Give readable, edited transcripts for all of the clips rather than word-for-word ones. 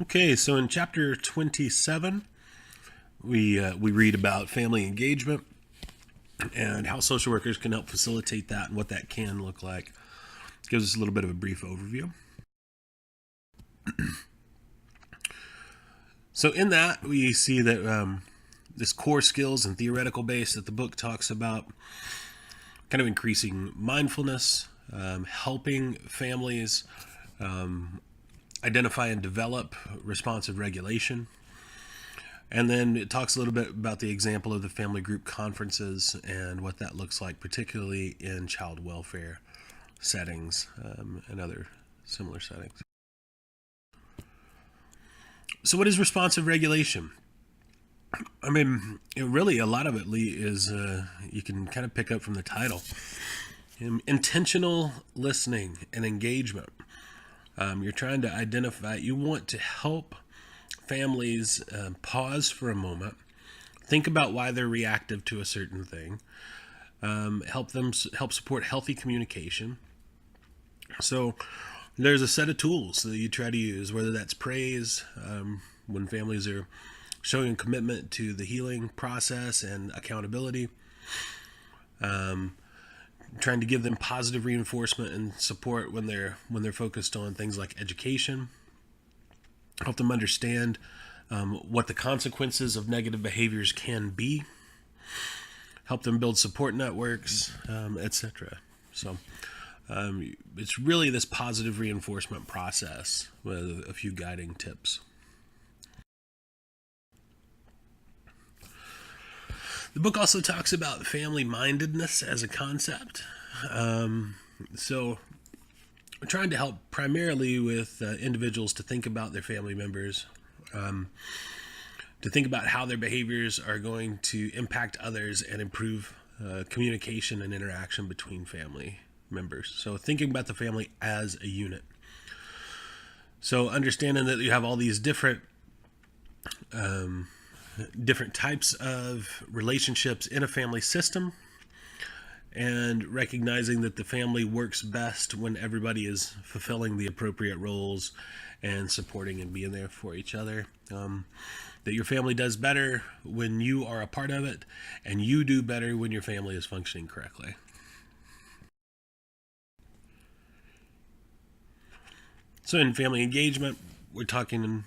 Okay, so in chapter 27, we read about family engagement and how social workers can help facilitate that and what that can look like. It gives us a little bit of a brief overview. So in that, we see that this core skills and theoretical base that the book talks about, kind of increasing mindfulness, helping families identify and develop responsive regulation. And then it talks a little bit about the example of the family group conferences and what that looks like, particularly in child welfare settings and other similar settings. So what is responsive regulation? I mean, really a lot of it, Lee, is you can kind of pick up from the title. Intentional listening and engagement. You're trying to identify, you want to help families pause for a moment, think about why they're reactive to a certain thing, help support healthy communication. So there's a set of tools that you try to use, whether that's praise, when families are showing a commitment to the healing process and accountability, trying to give them positive reinforcement and support when they're focused on things like education, help them understand what the consequences of negative behaviors can be, help them build support networks, etc. So it's really this positive reinforcement process with a few guiding tips. The book also talks about family-mindedness as a concept. So we're trying to help primarily with individuals to think about their family members, to think about how their behaviors are going to impact others and improve communication and interaction between family members. So thinking about the family as a unit. So understanding that you have all these different types of relationships in a family system, and recognizing that the family works best when everybody is fulfilling the appropriate roles and supporting and being there for each other. That your family does better when you are a part of it, and you do better when your family is functioning correctly. So in family engagement, we're talking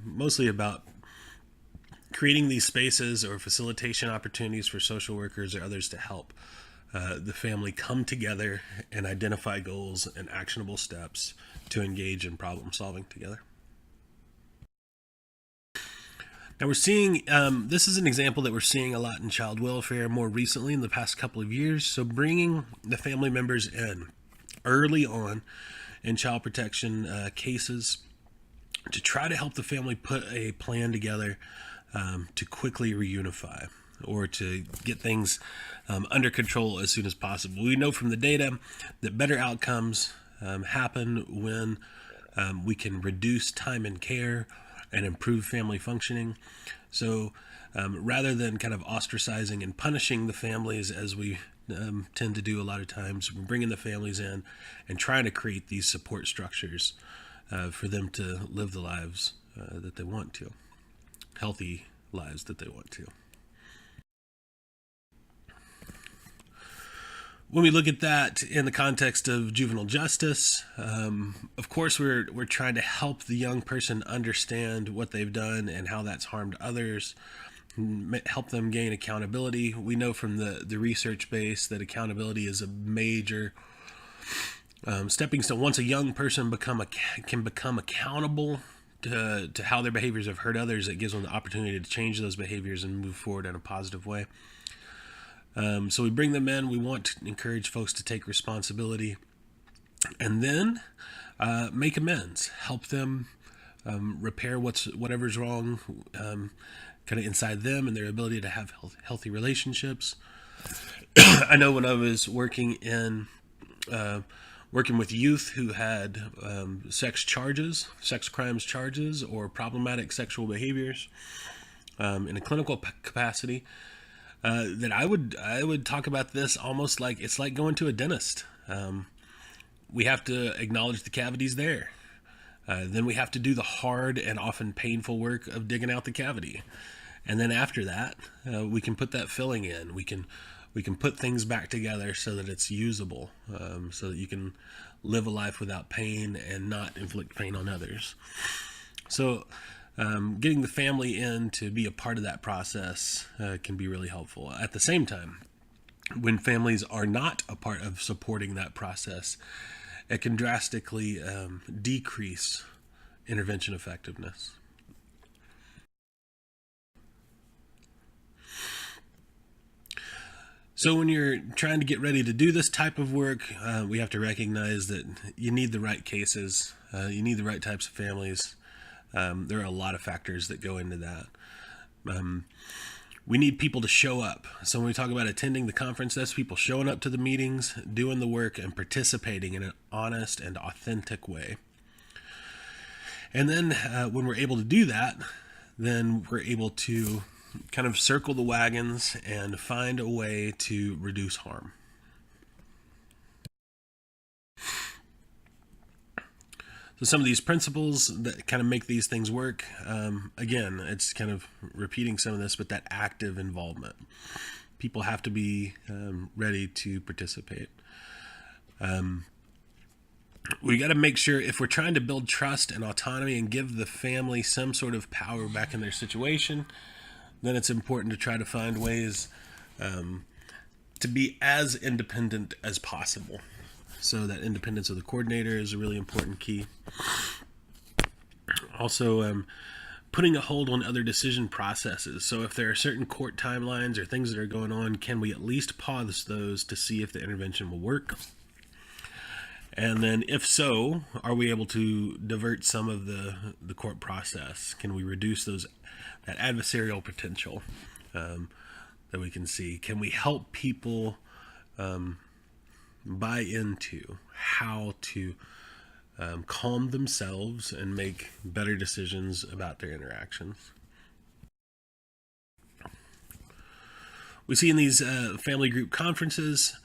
mostly about creating these spaces or facilitation opportunities for social workers or others to help the family come together and identify goals and actionable steps to engage in problem solving together. Now we're seeing, this is an example that we're seeing a lot in child welfare more recently in the past couple of years. So bringing the family members in early on in child protection cases to try to help the family put a plan together to quickly reunify or to get things under control as soon as possible. We know from the data that better outcomes happen when we can reduce time in care and improve family functioning. So rather than kind of ostracizing and punishing the families as we tend to do a lot of times, we're bringing the families in and trying to create these support structures for them to live the lives that they want to, healthy lives that they want to. When we look at that in the context of juvenile justice, of course we're trying to help the young person understand what they've done and how that's harmed others, help them gain accountability. We know from the research base that accountability is a major stepping stone. Once a young person can become accountable to how their behaviors have hurt others, it gives them the opportunity to change those behaviors and move forward in a positive way. So we bring them in. We want to encourage folks to take responsibility and then make amends, help them repair whatever's wrong kind of inside them and their ability to have healthy relationships. I know when I was working with youth who had sex crimes charges, or problematic sexual behaviors in a clinical capacity, that I would talk about this almost like it's like going to a dentist. We have to acknowledge the cavities there. Then we have to do the hard and often painful work of digging out the cavity. And then after that, we can put that filling in. We can put things back together so that it's usable, so that you can live a life without pain and not inflict pain on others. So getting the family in to be a part of that process can be really helpful. At the same time, when families are not a part of supporting that process, it can drastically decrease intervention effectiveness. So when you're trying to get ready to do this type of work, we have to recognize that you need the right cases, you need the right types of families. There are a lot of factors that go into that. We need people to show up. So when we talk about attending the conference, that's people showing up to the meetings, doing the work, and participating in an honest and authentic way. And then when we're able to do that, then we're able to kind of circle the wagons and find a way to reduce harm. So some of these principles that kind of make these things work, again, it's kind of repeating some of this, but that active involvement. People have to be ready to participate. We got to make sure, if we're trying to build trust and autonomy and give the family some sort of power back in their situation, then it's important to try to find ways to be as independent as possible. So that independence of the coordinator is a really important key. Also, putting a hold on other decision processes. So if there are certain court timelines or things that are going on, can we at least pause those to see if the intervention will work? And then if so, are we able to divert some of the court process? Can we reduce that adversarial potential that we can see? Can we help people buy into how to calm themselves and make better decisions about their interactions? We see in these family group conferences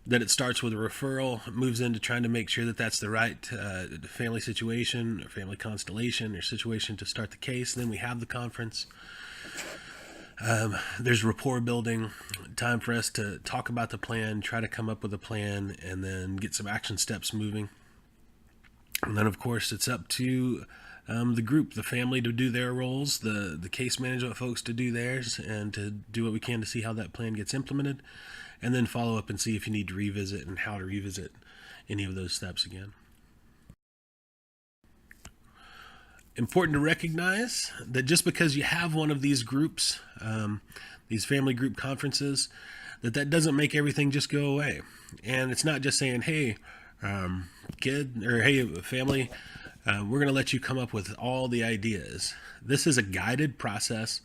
that it starts with a referral, moves into trying to make sure that that's the right family situation or family constellation or situation to start the case. Then we have the conference. There's rapport building, time for us to talk about the plan, try to come up with a plan, and then get some action steps moving. And then, of course, it's up to the group, the family, to do their roles, the case management folks to do theirs, and to do what we can to see how that plan gets implemented, and then follow up and see if you need to revisit and how to revisit any of those steps again. Important to recognize that just because you have one of these groups, these family group conferences, that doesn't make everything just go away. And it's not just saying, hey, kid, or hey, family, we're going to let you come up with all the ideas. This is a guided process.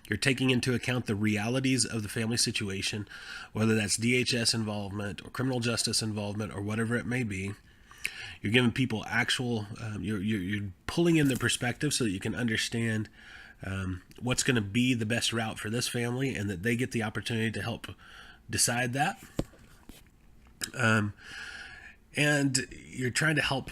You're taking into account the realities of the family situation, whether that's DHS involvement or criminal justice involvement or whatever it may be. You're giving people actual, you're pulling in their perspective so that you can understand what's going to be the best route for this family, and that they get the opportunity to help decide that. And you're trying to help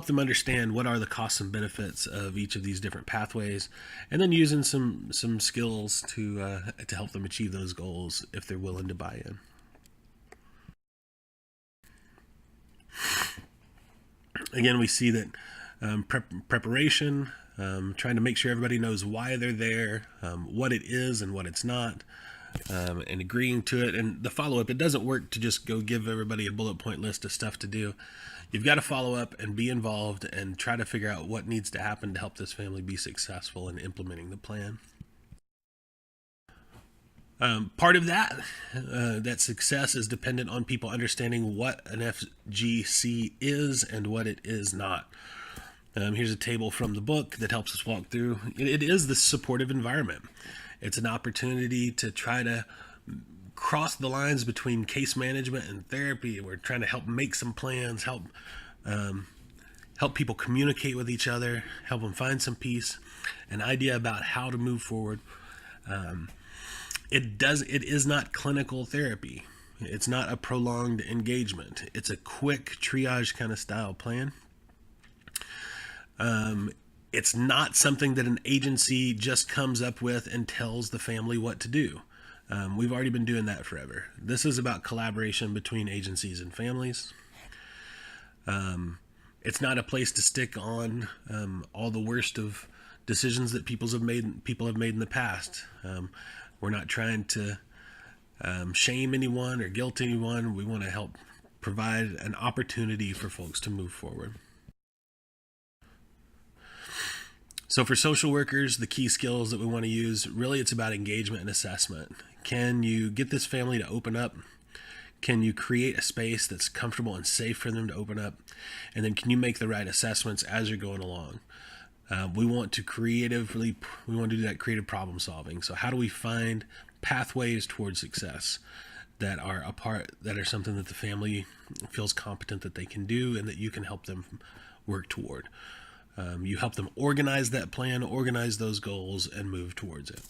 them understand what are the costs and benefits of each of these different pathways, and then using some skills to help them achieve those goals if they're willing to buy in. Again, we see that preparation, trying to make sure everybody knows why they're there, what it is and what it's not, and agreeing to it. And the follow-up, it doesn't work to just go give everybody a bullet point list of stuff to do. You've got to follow up and be involved and try to figure out what needs to happen to help this family be successful in implementing the plan. Part of that success is dependent on people understanding what an FGC is and what it is not. Here's a table from the book that helps us walk through. It is the supportive environment. It's an opportunity to try to cross the lines between case management and therapy. We're trying to help make some plans, help people communicate with each other, help them find some peace, an idea about how to move forward. It is not clinical therapy. It's not a prolonged engagement. It's a quick triage kind of style plan. It's not something that an agency just comes up with and tells the family what to do. We've already been doing that forever. This is about collaboration between agencies and families. It's not a place to stick on all the worst of decisions that people have made in the past. We're not trying to shame anyone or guilt anyone. We want to help provide an opportunity for folks to move forward. So for social workers, the key skills that we want to use, really it's about engagement and assessment. Can you get this family to open up? Can you create a space that's comfortable and safe for them to open up? And then can you make the right assessments as you're going along? We want to do that creative problem solving. So how do we find pathways towards success that are something that the family feels competent that they can do and that you can help them work toward? You help them organize that plan, organize those goals, and move towards it.